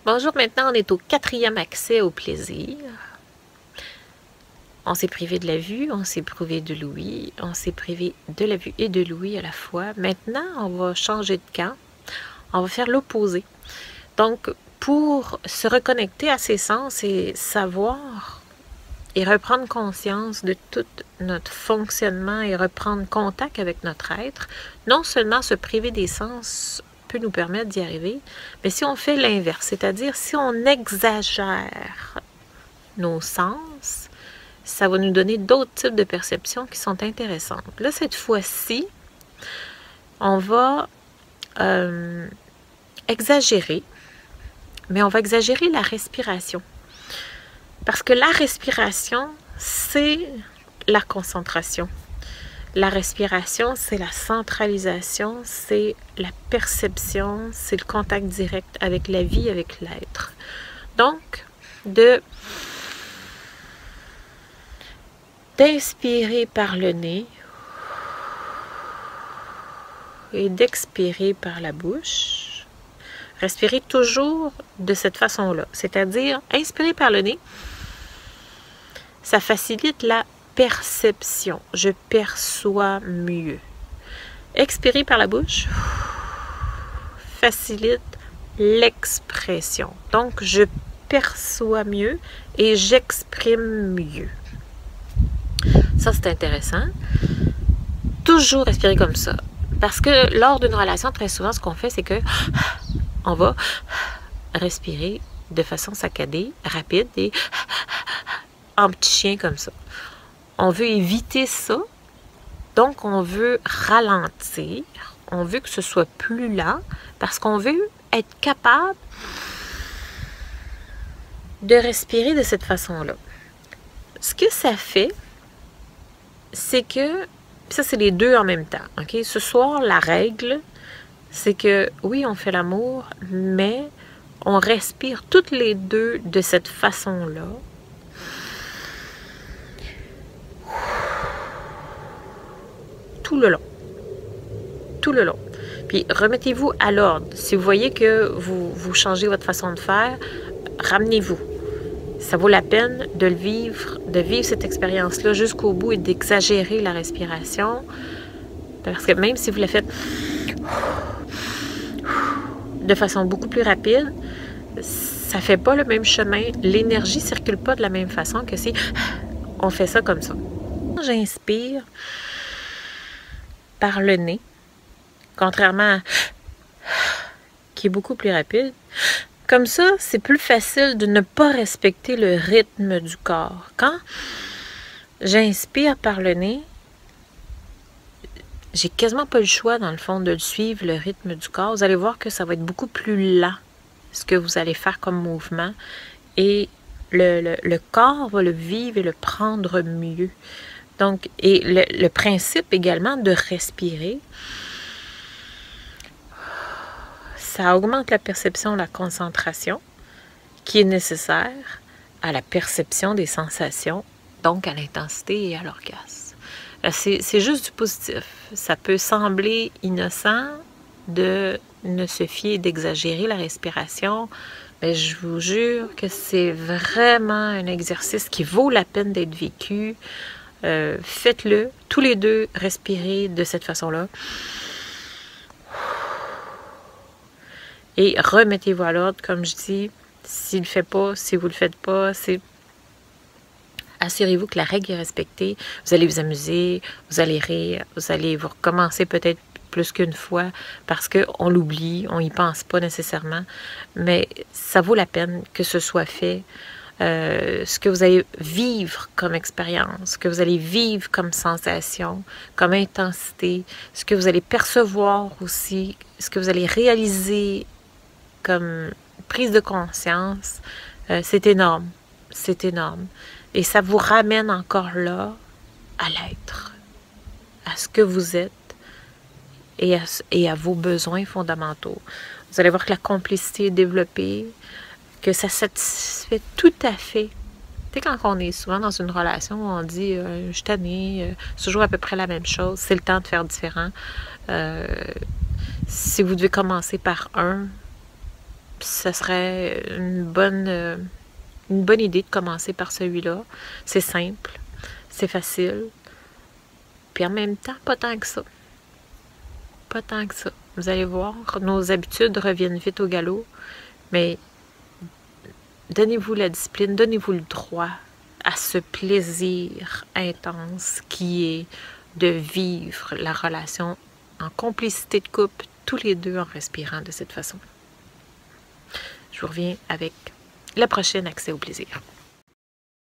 Bonjour, maintenant on est au 4e accès au plaisir. On s'est privé de la vue, on s'est privé de l'ouïe, on s'est privé de la vue et de l'ouïe à la fois. Maintenant, on va changer de camp, on va faire l'opposé. Donc, pour se reconnecter à ses sens et savoir et reprendre conscience de tout notre fonctionnement et reprendre contact avec notre être, non seulement se priver des sens peut nous permettre d'y arriver, mais si on fait l'inverse, c'est-à-dire si on exagère nos sens, ça va nous donner d'autres types de perceptions qui sont intéressantes. Là, cette fois-ci, on va exagérer, mais on va exagérer la respiration. Parce que la respiration, c'est la concentration. La respiration, c'est la centralisation, c'est la perception, c'est le contact direct avec la vie, avec l'être. Donc, d'inspirer par le nez et d'expirer par la bouche. Respirer toujours de cette façon-là, c'est-à-dire inspirer par le nez. Ça facilite la perception. Je perçois mieux. Expirer par la bouche facilite l'expression. Donc, je perçois mieux et j'exprime mieux. Ça, c'est intéressant. Toujours respirer comme ça. Parce que lors d'une relation, très souvent, ce qu'on fait, c'est que on va respirer de façon saccadée, rapide et en petit chien comme ça. On veut éviter ça, donc on veut ralentir, on veut que ce soit plus lent, parce qu'on veut être capable de respirer de cette façon-là. Ce que ça fait, c'est que, ça c'est les deux en même temps, ok? Ce soir, la règle, c'est que oui, on fait l'amour, mais on respire toutes les deux de cette façon-là. Tout le long. Tout le long. Puis remettez-vous à l'ordre. Si vous voyez que vous changez votre façon de faire, ramenez-vous. Ça vaut la peine de le vivre, de vivre cette expérience-là jusqu'au bout et d'exagérer la respiration. Parce que même si vous la faites de façon beaucoup plus rapide, ça ne fait pas le même chemin. L'énergie ne circule pas de la même façon que si on fait ça comme ça. J'inspire par le nez, contrairement à qui est beaucoup plus rapide. Comme ça, c'est plus facile de ne pas respecter le rythme du corps. Quand j'inspire par le nez, j'ai quasiment pas le choix, dans le fond, de suivre le rythme du corps. Vous allez voir que ça va être beaucoup plus lent, ce que vous allez faire comme mouvement. Et le corps va le vivre et le prendre mieux. Donc, et le principe également de respirer, ça augmente la perception, la concentration qui est nécessaire à la perception des sensations, donc à l'intensité et à l'orgasme. C'est juste du positif. Ça peut sembler innocent de ne se fier, d'exagérer la respiration, mais je vous jure que c'est vraiment un exercice qui vaut la peine d'être vécu. Faites-le, tous les deux, respirez de cette façon-là. Et remettez-vous à l'ordre, comme je dis, s'il ne le fait pas, si vous ne le faites pas, assurez-vous que la règle est respectée. Vous allez vous amuser, vous allez rire, vous allez vous recommencer peut-être plus qu'une fois parce qu'on l'oublie, on n'y pense pas nécessairement, mais ça vaut la peine que ce soit fait. Ce que vous allez vivre comme expérience, ce que vous allez vivre comme sensation, comme intensité, ce que vous allez percevoir aussi, ce que vous allez réaliser comme prise de conscience, c'est énorme. C'est énorme. Et ça vous ramène encore là à l'être, à ce que vous êtes et à vos besoins fondamentaux. Vous allez voir que la complicité est développée, que ça satisfait tout à fait. Tu sais, quand on est souvent dans une relation où on dit je suis tannée, c'est toujours à peu près la même chose, c'est le temps de faire différent. Si vous devez commencer par un, ce serait une bonne idée de commencer par celui-là. C'est simple, c'est facile, puis en même temps, pas tant que ça. Pas tant que ça. Vous allez voir, nos habitudes reviennent vite au galop, mais donnez-vous la discipline, donnez-vous le droit à ce plaisir intense qui est de vivre la relation en complicité de couple, tous les deux en respirant de cette façon. Je vous reviens avec le prochain accès au plaisir.